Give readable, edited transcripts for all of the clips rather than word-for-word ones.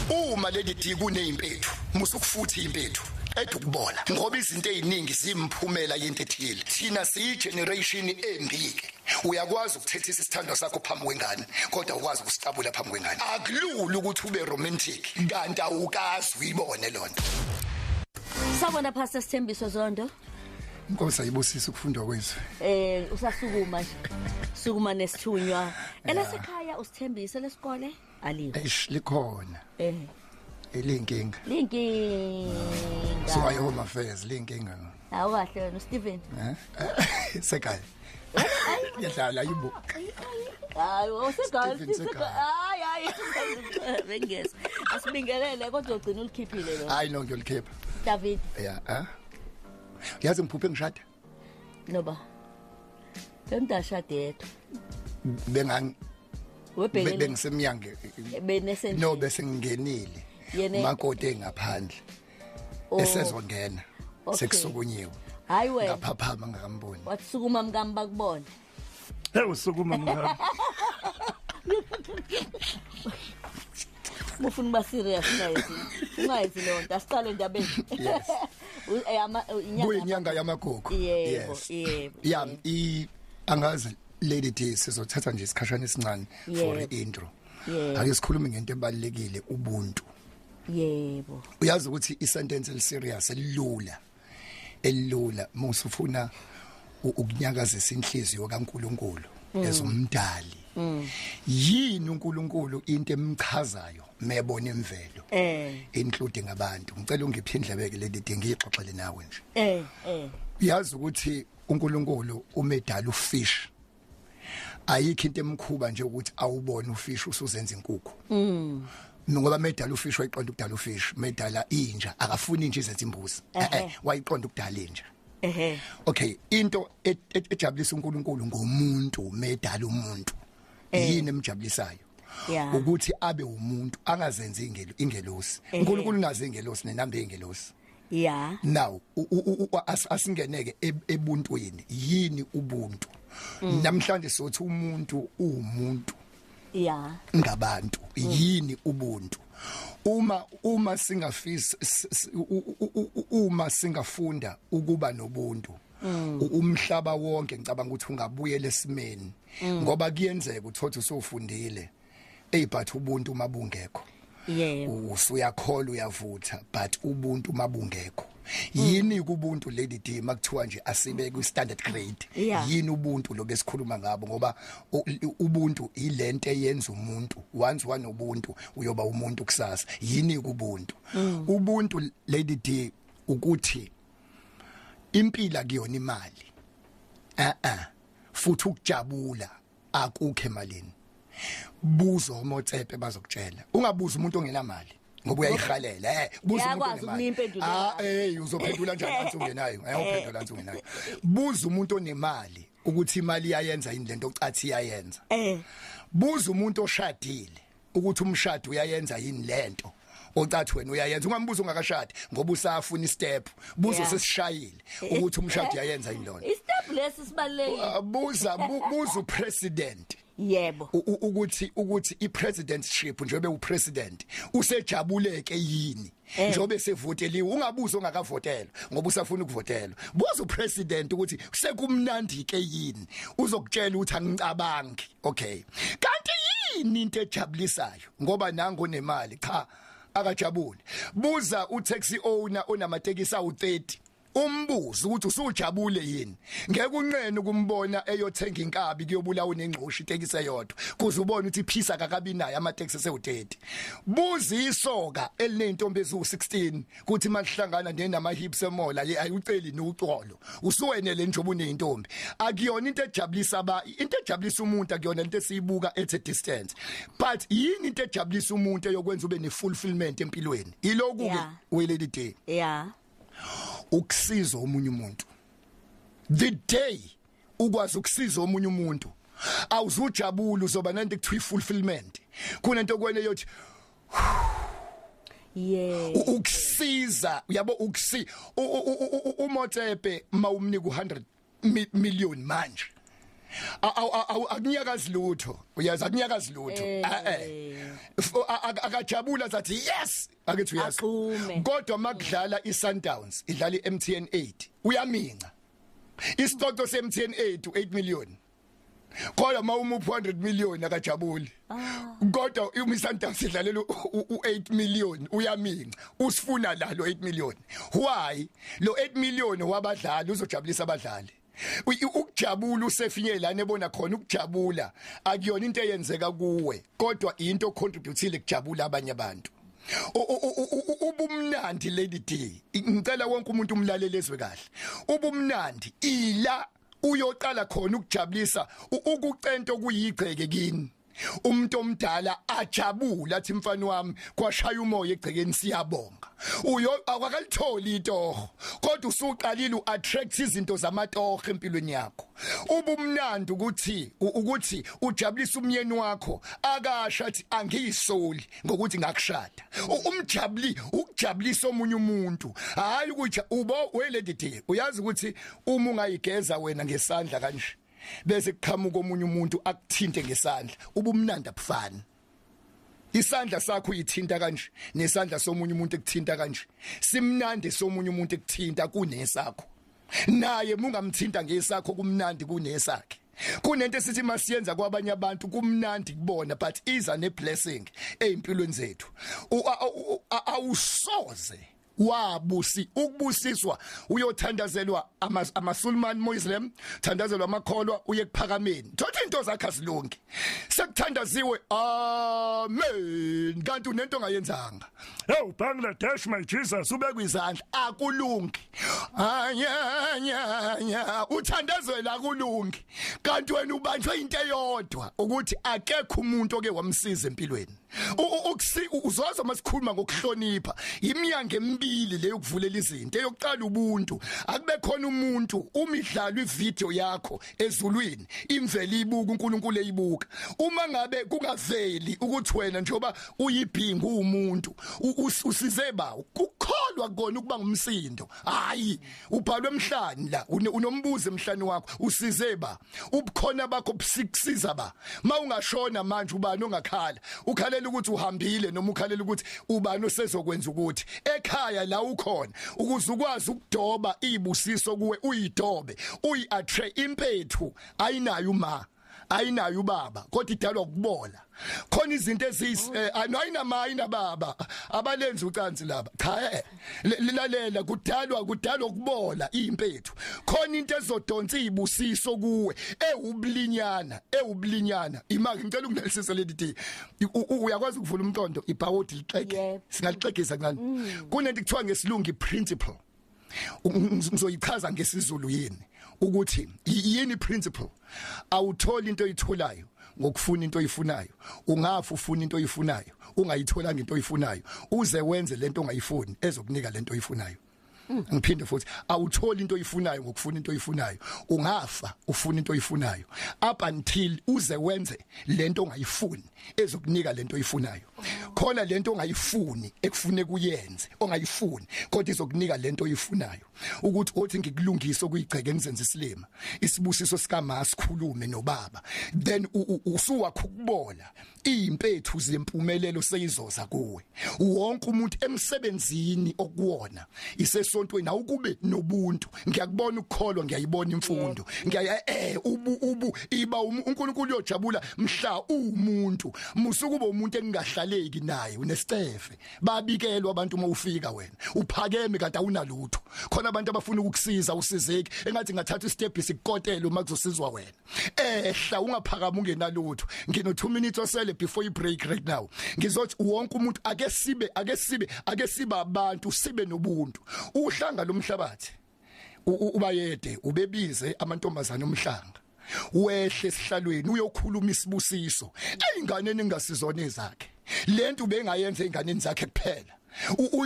uma leli diki kuneimpethu musukufuthi impethu edukubola ngoba izinto eziningi zimphumela yento ethile thina siyigeneration embike uyakwazi ukuthethisa isithando sakho phambi kwengane kodwa ukwazi ukusicabula phambi kwengane akulula ukuthi ube romantic kanti awukazi uyibone lonto. Sawubona Pastor Sthembiso Zondo. Inkosi ayibusisa ukufundwa kwethu. Usasukuma nje. Sukuma nesithunywa. Elasekhaya usithembiso lesikole aliwe. Likhona. Elinkinga. Linkinga. So I home affairs linkinga. Hawu kahle wena Stephen. Sekhaya. Yadlala yibo. Hayi usekhaya. Hayi. Bengeza. Asibingelele kodwa ugcina ulikhiphile lo. Hayi no ngiyolikhipha. David. Yeah, Yazi mphuphe ngishada? Noba. Bemdashada yedwa. Bengisemnyange. Benesenje. No bese ngingenile. Makode engaphandle. Esezongena. Sekusukunyiwe. Hayi wena. Ngaphaphama ngakamboni. Watsukuma mkami bakubona. Usukuma mngami. Mufuna ba serious nayithi. Ungayithi lo nto asiqale ndabeni. Yes. Kuyinyanga yamagugu. Yebo. Yeah, angazi lady D sizothatha nje isikhashana esincane for intro. Ake sikhulume ngento ebalekile ubuntu. Yebo. Uyazi ukuthi isentence eliserious elula musufuna ukunyakazisa inhliziyo kaNkuluNkulu ezumdali. Yini uNkulunkulu into emchazayo mebona imvelo including abantu ngicela ungiphindlebeke leli dingi ngixoxele nawe nje uyazi ukuthi uNkulunkulu umedala ufish ayikho into emkhuba nje ukuthi awubone ufish usuzenza inkukhu ngoba medala ufish wayiqonda ukudala ufish medala inja akafuni inja izenza imbuzi wayiqonda ukudala inja okay into ejabulisa uNkulunkulu ngomuntu medala umuntu yini emjabulisayo ukuthi abe umuntu angazenzi ingelosi uNkulunkulu unazo ingelosi nenamba yengelosi now asingeneke ebuntwini yini ubuntu namhlanje sothi umuntu umuntu ngabantu yini ubuntu uma singafunda ukuba nobuntu umhlaba wonke ngicabanga ukuthi ungabuyela esimeni ngoba kuyenzeka uthothi usufundile but ubuntu mabungekho usuyakhola uyavutha but ubuntu mabungekho yini kubuntu lady D makuthiwa nje asibe ku standard grade yini ubuntu lo besikhuluma ngabo ngoba ubuntu ilento eyenza umuntu once wanobuntu uyoba umuntu kusasa yini kubuntu ubuntu lady D ukuthi impila kuyona imali futhi ukujabula akukho emalini buzo omotsepe bazokutshela ungabuza umuntu ongenamali ngoba uyayihalela buza umuntu onemali uzophendula kanjani anthi ungenayo ayophendula anthi ungenayo buza umuntu onemali ukuthi imali iyayenza yini lento ocathi iyayenza buza umuntu oshadile ukuthi umshado uyayenza yini lento ocathi wena uyayenza ungambuza ungakashadi ngoba usafuna istep buzo sesishayile ukuthi umshado uyayenza yini lona istep lesi sibalekile buza upresident yebo ukuthi ipresidentship njengoba upresident usejabuleke yini njengoba sevoteliwe ungabuza ongakavotelwa ngoba usafuna ukuvotelwa buza upresident ukuthi sekumnandi ke yini uzokutshela ukuthi angicabangi okay kanti yini into ejabulisayo ngoba nango nemali cha akajabule buza utaxi owner onamatekisi awu30 umbuzo ukuthi usujabule yini ngeke unqene ukumbona eyothenga inkabi kuyobulawa nengxoshi itekisi eyodwa kuze ubone ukuthi iphisa kakabi nayo amatekisi esewu30 buza isoka elinentombi ezu16 kuthi malihlangana nenama hips emola ayuceli noxolo usuwenele njoba unentombi akuyona into ejabulisa into ejabulisa umuntu akuyona into esiyibuka at a distance but yini into ejabulisa umuntu eyokwenza ube ne fulfillment empilweni iloku ke weledi day ukusiza omunye umuntu the day ukwazi ukusiza omunye umuntu awuzujabula uzoba nento ekuthiwa fulfillment kunento kwene yothi ukusiza yabo umotsepe mawumnika 100 million manje akunyakazi lutho uyazi akunyakazi lutho akajabula sathi yes akethi yes kodwa makudlala iSundowns idlala iMTN 8 uyaminca isicoco seMTN 8 u8 million kodwa mawumupha 100 million akajabuli kodwa iSundowns idlalela u8 million uyaminca usifuna lalo 8 million why lo 8 million wabadlali uzojabulisa abadlali ukujabula usefinyelana ebona khona ukujabula akuyona into eyenzeka kuwe kodwa into contributile kujabula abanye abantu ubumnandi lady D ngicela wonke umuntu umlalelezwe kahle ubumnandi ila uyoqala khona ukujabulisa ukucento kuyigceke kini umuntu omdala ajabula athi mfana wami kwashaya umoya egcekeni siyabonga akakalithola itoho kodwa usuqalile uattract izinto zamatoho empilweni yakho ubumnandi ukuthi ujabulisa umyeni wakho akasha athi angiyisoli ngokuthi ngakushada ukujabulisa omunye umuntu hayi ukuthi weledithe uyazi ukuthi uma ungayigeza wena ngesandla kanje bese kuqhamuka omunye umuntu akuthinte ngesandla ubumnandi abufani isandla sakho uyithinta kanje nesandla somunye umuntu ekuthinta kanje simnandi somunye umuntu ekuthinta kunesakho naye mungamthinta ngesakho kumnandi kunesakhe kunento esithi masiyenza kwabanye abantu kumnandi kubona but iza ne blessing empilweni zethu awusoze ukubusiswa uyothandazelwa amaSulman Muslim thandazelwa amakholwa uye kuphakameni thothi into zakhe azilungi sekuthandaziwe amen kanti unento ongayenzanga hey Bangladesh my Jesus ubeka izandla akulungi anya uthandazela akulungi kanti wena ubanjwe into eyodwa ukuthi akekho umuntu oke wamsiza empilweni uzoza masikhuluma ngokuhlonipha imiyango emibili leyo kuvulela izinto eyokuqala ubuntu akube khona umuntu umidlalo ivideo yakho ezulwini imveli ibuka uNkulunkulu eyibuka uma ngabe kungaveli ukuthi wena njoba uyibhinga umuntu usize ba ukukholwa kona ukuba ngumsindo hayi ubhalwe emhlani la unombuzo emhlani wakho usize ba ubukhona bakho busiza ba mawungashona manje ubani ongakhala ukhalela ukuthi uhambile noma ukhalela ukuthi ubani osezokwenza ukuthi ekhaya la ukhona ukuze ukwazi ukudoba izibusiso kuwe uyidobe uyiattract impethu ayinayo ubaba kodwa idalwa ukubola khona izinto ayina baba abalenza ucansi laba cha lalela kudalwa ukubola impethu khona into ezodonsa izibusiso kuwe ewublinyana imaki ngicela ukungelisisa ledi uyakwazi ukuvula umqondo ibhawodi liqeke singalixegisa ngani kunento kuthiwa ngesilungu iprinciple ngizoyichaza ngesizulu yini ukuthi yini principle awutholi into oyitholayo ngokufuna into oyifunayo ungafa ufuna into oyifunayo ungayitholanga into oyifunayo uze wenze lento ongayifuni ezokunika lento oyifunayo ngiphinde futhi awutholi into oyifunayo ngokufuna into oyifunayo ungafa ufuna into oyifunayo up until uze wenze lento ongayifuni ezokunika lento oyifunayo khona lento ongayifuni ekufune kuyenze ongayifuni kodwa izokunika lento oyifunayo ukuthi othi ngikulungisa okuyigceke ngizenza isilima isibusiso sikama sikhulume nobaba then usuwakho ukubola impethu zempumelelo seyizoza kuwe wonke umuntu emsebenzini okuwona isesontweni awukube nobuntu ngiyakubona ukukholwa ngiyayibona imfundo iba uNkulunkulu uyojabula mhla umuntu musukuba umuntu engahlaleki naye unestefe babikelwa abantu uma ufika wena uphakeme kade awunalutho khona abantu abafuna ukukusiza usizeke engathi ngathatha istep isikotelo makuzosizwa wena ehla ungaphakama ungenalutho ngino 2 minutes osele before you break right now ngizothi wonke umuntu ake sibe abantu sibe nobuntu uhlanga lomhlabathi ubayede ubebize amantombazana omhlanga wehle esihlalweni uyokhuluma isibusiso einganeni engasizona ezakhe lento bengayenza einganeni zakhe kuphela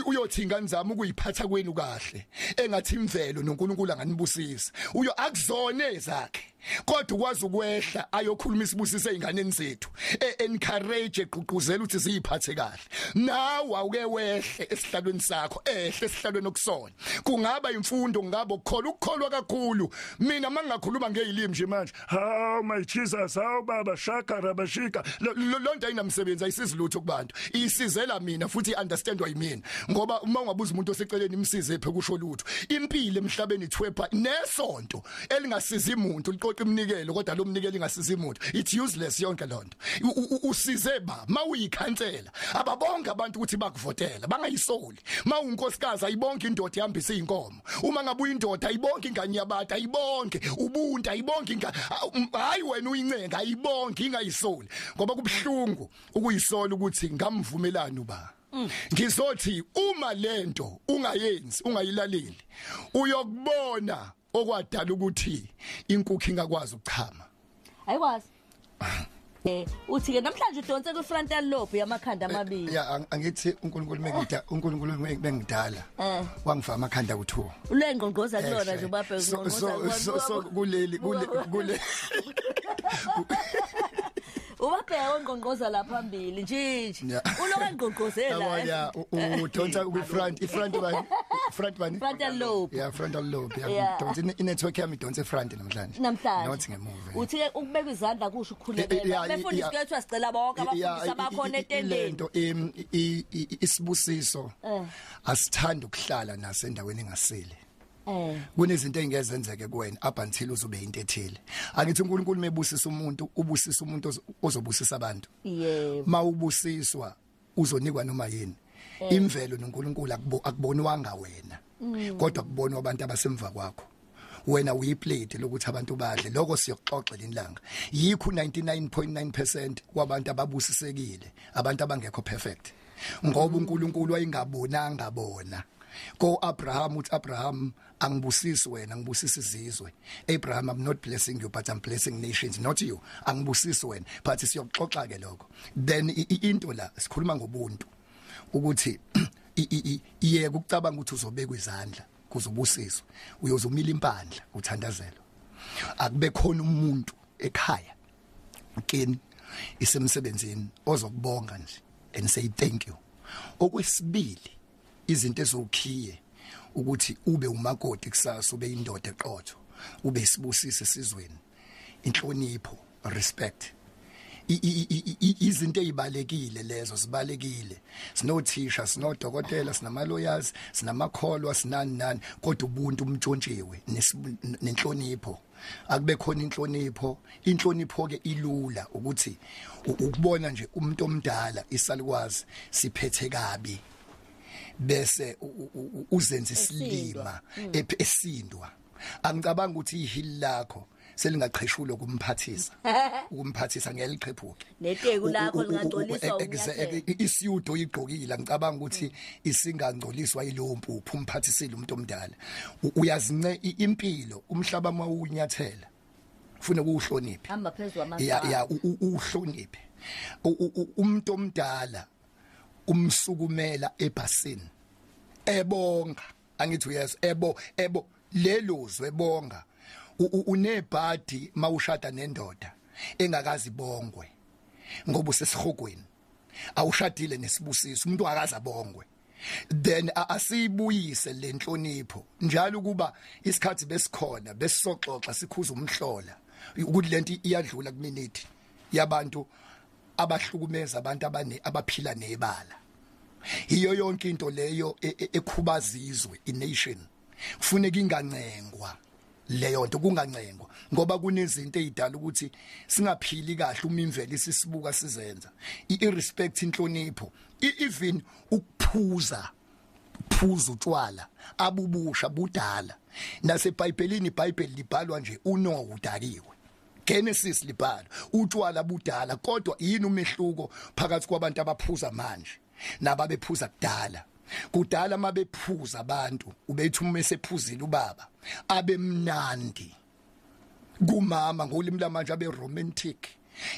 uyothi ingane zami ukuyiphatha kwenu kahle engathi imvelo noNkulunkulu anganibusisa uyo akuzone ezakhe kodwa ukwazi ukwehla ayokhuluma isibusiso einganeni zethu encourage egqugquzela ukuthi ziyiphathe kahle nawe awuke wehle esihlalweni sakho ehle esihlalweni okusona kungaba imfundo ngabo ukukholwa kakhulu mina mangingakhuluma ngezilimi nje manje how my Jesus how baba shaka rabashika lonto ayinamsebenzi ayisizilutho kubantu isizela mina futhi understand why mina ngoba uma ungabuza umuntu oseceleni imsize ephe kusho lutho impilo emhlabeni ithwepa nesonto elingasiza umuntu liqoqa imnikelo kodwa lo mnikelo ingasiza umuntu it's useless yonke lonto usize ba mawuyikhansela ababonke abantu ukuthi bakuvotela bangayisoli mawunkosikazi ayibonke indoda ihambisa izinkomo uma ngabuya indoda ayibonke ingane yabantu ayibonke ubuntu ayibonke hayi wena uyincenga ayibonke ingayisoli ngoba kubhlungu ukuyisola ukuthi ngamvumelana uba ngizothi uma lento ungayenzi ungayilaleli uyokubona okwadala ukuthi inkukhu ingakwazi ukuchama ayikwazi uthi ke namhlanje udonse ku frontal lobe yamakhanda amabili ya angithi uNkulunkulu mengidala wangifaka amakhanda ku2 ulengqongqoza kulona nje ubaphe ngqongqoza so kuleli ubabheka ngqongqoza la phambili nje ulokengqongqozela ya udonsa ku frontal lobe ya frontal lobe ya donsa inetwork yami idonsa front namhlanje not ngemuva uthi ke ukubeka izandla kusho ukukhulelela befundisi kwethu asicela bonke abafundisi abakhona etendeni lento isibusiso asithanda ukuhlala nasendaweni engasile kunezinto engezenzeke kuwena up until uzobe into ethile angithi uNkulunkulu mebusisa umuntu ubusisa umuntu ozobusisa abantu mawubusiswa uzonikwa noma yini imvelo noNkulunkulu akubonwanga wena kodwa kubonwa abantu abasemva kwakho wena uyiplate lokuthi abantu badle lokho siyoxoxela inlanga yikho 99.9% kwabantu ababusisekile abantu abangekho perfect ngoba uNkulunkulu wayengabonanga bona ko Abraham uthi Abraham angibusisi wena ngibusisa izizwe Abraham I'm not blessing you but I'm blessing nations not you angibusisi wena but siyoxoxa ke lokho then into la sikhuluma ngobuntu ukuthi iye ukucabanga ukuthi uzobeka izandla kuzobusiswa uyozumila impandla uthandazelo akube khona umuntu ekhaya kini isemsebenzini ozokubonga nje and say thank you okwesibili izinto ezokhiye ukuthi ube umakoti kusasa ube indoda eqotho ube isibusise sizweni inhlonipho respect izinto ezibalekile lezo sibalekile sinothisha sinodokotela sinamalawyers sinamakholwa sinani kodwa ubuntu umntshontshiwe nenhlonipho akube khona inhlonipho ke ilula ukuthi ukubona nje umuntu omdala isalikwazi siphethe kabi bese uzenza isilima esindwa angicabanga ukuthi ihili lakho selingaqheshulwa ukumphathisa ngeliqhephuke neteku lakho lingangcoliswa isiyudo igqokile ngicabanga ukuthi isingangcoliswa yilowo mpuphu umphathisile umuntu omdala uyazince impilo umhlaba mawunyathela ufuna ukuhlonipha hamba phezulu amazwi ya uhloniphe umuntu omdala umsukumela ebhasini ebonga angithi yes ebo lelozwe ebonga unebhadi mawushada nendoda engakazi bongwe ngoba usesihogweni awushadile nesibusiso umuntu akazi abongwe then asibuyise lenhlonipho njalo kuba isikhathi besikhona besisoxoxa sikhuza umhlola ukuthi lento iyadlula kuminute yabantu abahlukumeza abantu abaphila nebala iyo yonke into leyo ekhubazizwe ination kufuneka ingancengwa leyo nto kungancengwa ngoba kunezinto ezidala ukuthi singaphili kahle uma imvelo isisibuka sizenza irrespect inhlonipho even ukuphuza utshwala abubusha budala naseBhayibhelini iBhayibheli libhalwa nje uNoah udakiwe Genesis libhala utshwala budala kodwa yini umehluko phakathi kwabantu abaphuza manje nababephuza kudala mabephuza abantu ubethi uma esephuzile ubaba abemnandi kumama ngolimi lamanje abe romantic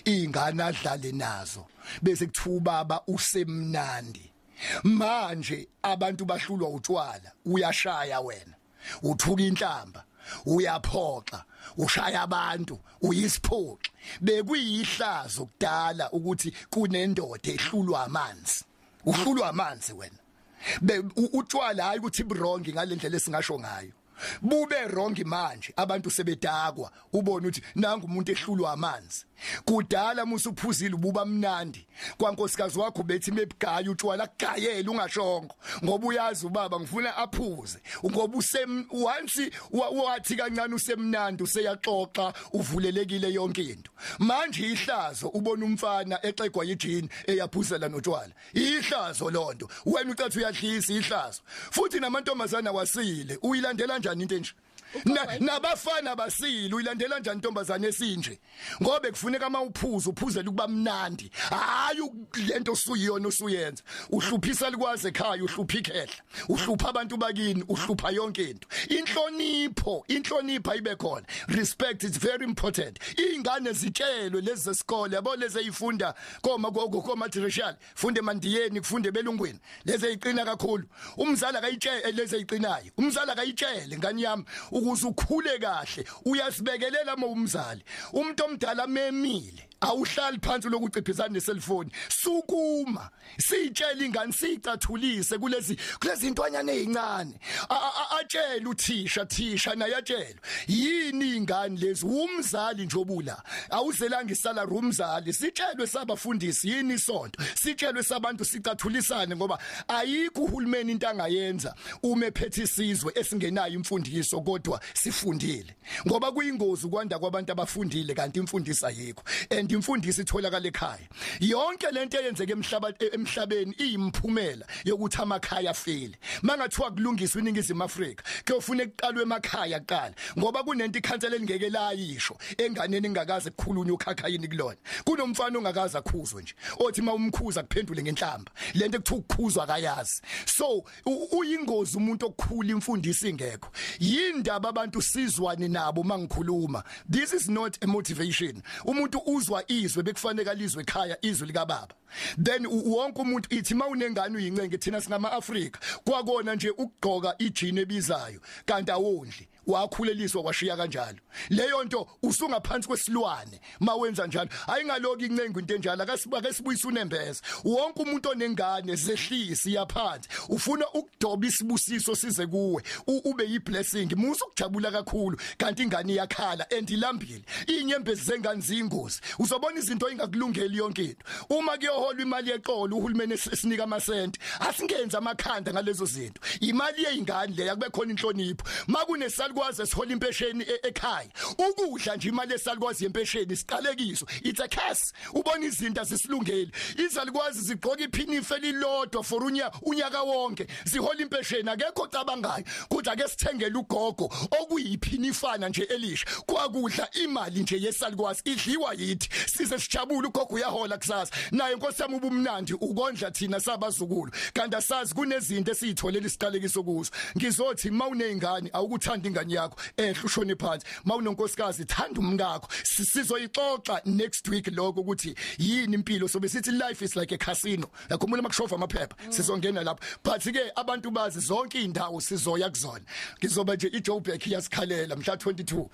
ingane adlale nazo bese kuthiwa ubaba usemnandi manje abantu bahlulwa utshwala uyashaya wena uthuka inhlamba uyaphoxa ushaya abantu uyisiphoxi bekuyihlazo kudala ukuthi kunendoda ehlulwa amanzi uhlulwa amanzi wena utshwala hayi ukuthi wrong ngalendlela esingasho ngayo bube wrong manje abantu sebedakwa ubone ukuthi nanga umuntu ehlulwa amanzi kudala musuphuzile ububa mnandi kwankosikazi wakho bethi mebugaya utshwala kugayela ungashongo ngoba uyazi ubaba ngifuna aphuze ngoba once wathi kancane usemnandi useyaxoxa uvulelekile yonke into manje ihlazo ubona umfana exegwa yijini eyaphuzela notshwala ihlazo lonto wena ucathi uyadlisa ihlazo futhi namantombazana wasile uyilandela kanjani into enje nabafana basile uyilandela kanjani intombazane esinje ngoba kufuneka uphuzela ukuba mnandi hayi lento osuyiyona osuyenza uhluphisa likwaze ekhaya uhlupha ikhehla uhlupha abantu bakini uhlupha yonke into inhlonipho ibe khona respect is very important ingane zitshelwe lezi zesikole yabo lezi ezifunda koma tertiary funde emandiyeni kufunde ebelungweni lezi eziqina kakhulu umzali akayitshele lezi eziqinayo umzali akayitshele ngani yami ukuze ukhule kahle uyasibekelela umzali umuntu omdala memile awuhlali phansi lokuciphizana neselfoni sukuma sitshela ingane sicathulise kulezi intwanyana ezincane atshela uthisha naye atshela yini ingane lezi umzali njobula awuzelanga isalary umzali sitshelwe sabafundisi yini isonto sitshelwe sabantu sicathulisane ngoba ayikho uhulumeni into angayenza uma ephethe isizwe esingenayo imfundiso kodwa sifundile ngoba kuyingozi ukwanda kwabantu abafundile kanti imfundiso ayikho and imfundiso itholakala ekhaya yonke lento eyenzeke emhlabeni iyimphumela yokuthi amakhaya afile mangathiwa kulungiswa iningizimu Afrika kuyofuna ekuqalwe emakhaya kuqala ngoba kunento ikhansela elingeke layisho enganeni engakaze kukhulunywe ukhakhayini kulona kunomfana ongakaze akhuzwe nje othi mawumkhuza kuphendule ngenhlamba lento ekuthiwa ukukhuzwa akayazi so uyingozi umuntu okukhula imfundiso ingekho yindaba abantu sizwane nabo mangikhuluma this is not a motivation umuntu uzwa izwe bekufanele alizwe ekhaya izwe lika baba then wonke umuntu ithi mawunengane uyincenge thina singama Afrika kwakona nje ukugqoka ijini ebizayo kanti awondli wakhuleliswa kwashiya kanjalo leyo nto usungaphansi kwesilwane mawenza njalo ayingaloki incengo into enjalo akasibuyisa unembeza wonke umuntu onengane zehlisi yaphansi ufuna ukudoba isibusiso size kuwe ube yiblessing musu ukujabula kakhulu kanti ingane iyakhala endilambile inyembezi zengane zingozi uzobona izinto engakulungeli yonke into uma kuyoholwa imali yeqolo uhulumeni esinika amasenti asingenza amakhanda ngalezo zinto imali yezingane le yakube khona inhlonipho makune salikwazi esihola impesheni ekhaya ukudla nje imali esalikwazi yempesheni siqalekiso it's a curse ubona izinto azisilungeli izalikwazi zigqoka iphinifa elilodwa for unyaka wonke zihola impesheni akekho cabangayo kuthi ake sithengele ugogo okuyiphinifa nje elisha kwakudla imali nje yesalikwazi idliwa yithi size sijabule ugogo uyahola kusasa naye inkosi yami ubumnandi ukondla thina sabazukulu kanti asazi kunezinto esizitholela isiqalekiso kuzo ngizothi mawunezingane awukuthanda ingane yakho ushone phansi mawunonkosikazi thanda umngakho sizoyixoxa next week lokho ukuthi yini impilo sobe sithi life is like a casino yakhumula makushova amaphepha sizongena lapho but ke abantu bazi zonke indawo sizoya kuzona ngizoba nje iJoburg iyasikhalela mhla 22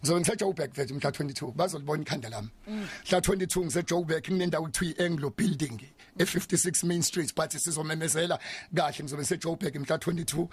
ngizobe ngiseJoburg mfethu mhla 22 bazolibona ikhanda lami mhla 22 ngiseJoburg kunendawo ekuthiwa Anglo Building e56 Main Street but sizomemezela kahle ngizobe ngiseJoburg mhla 22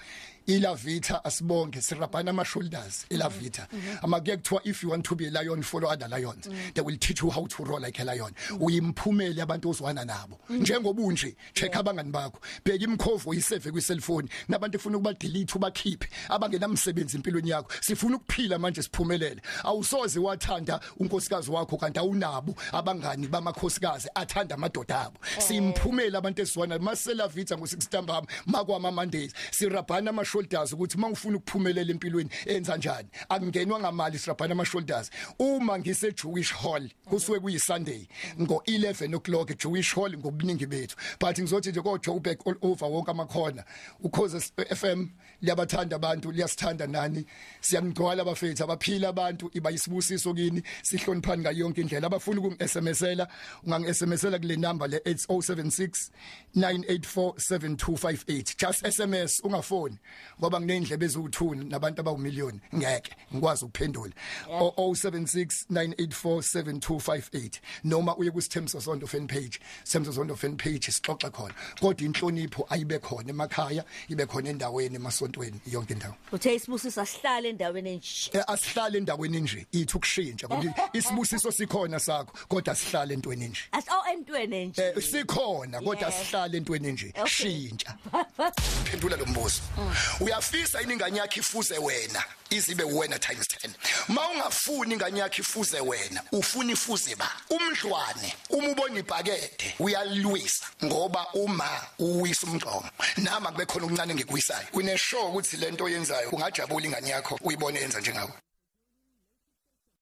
ila Vita asibonge sirabhana ama shoulders ila Vita amakuye kuthiwa if you want to be a lion follow other lions they will teach you how to roll like a lion uyimphumele abantu ozwana nabo njengoba unje check abangani bakho bheka imkhovo yisave kwiselfoni nabantu efuna ukuba delete ubakhiphe abangenamsebenzi empilweni yakho sifuna ukuphila manje siphumelele awusoze wathanda unkosikazi wakho kanti awunabo abangani bamakhosikazi athanda amadoda abo simphumela abantu esizwana masela Vita ngo6 ntambama makwama Mondays sirabhana ama shoulders ukuthi mangifuna ukuphumelela empilweni enza njani akungenwa ngamali sirabhana ama shoulders uma ngise Jewish Hall kusuke kuyi Sunday ngo 11 o'clock Jewish Hall ngobuningi bethu but ngizothi nje ko Joburg all over wonke amakhona Ukhozi FM liyabathanda abantu liyasithanda nani siyamgcwala abafethu abaphila abantu iba isibusiso kini sihloniphani ngayo yonke indlela abafuna ukungi-SMSela ungangi-SMSela kule number le 8076 9847258 just SMS ungafoni ngoba nginendlebe eziwu2 nabantu abawu1,000,000 ngeke ngikwazi ukuphendula 076 9847258 noma uye ku Sthembiso Zondo fan page Sthembiso Zondo fan page sixoxa khona kodwa inhlonipho ayibe khona emakhaya ibe khona endaweni emasontweni yonke indawo uthe isibusiso asihlale endaweni nje asihlale endaweni nje ithi ukushintsha ngoba isibusiso sikhona sakho kodwa sihlale entweni nje entweni nje sikhona kodwa sihlale entweni nje shintsha phendula lo mbuzo uyafisa ingane yakho ifuze wena izibe wena times 10 mawungafuni ingane yakho ifuze wena ufuna ifuze ba umdlwane uma ubona ibhakede uyalwisa ngoba uma uwisa umgqomo nama kube khona okuncane ngikuyisayo une show ukuthi lento oyenzayo ungajabula ingane yakho uyibone yenza njengawe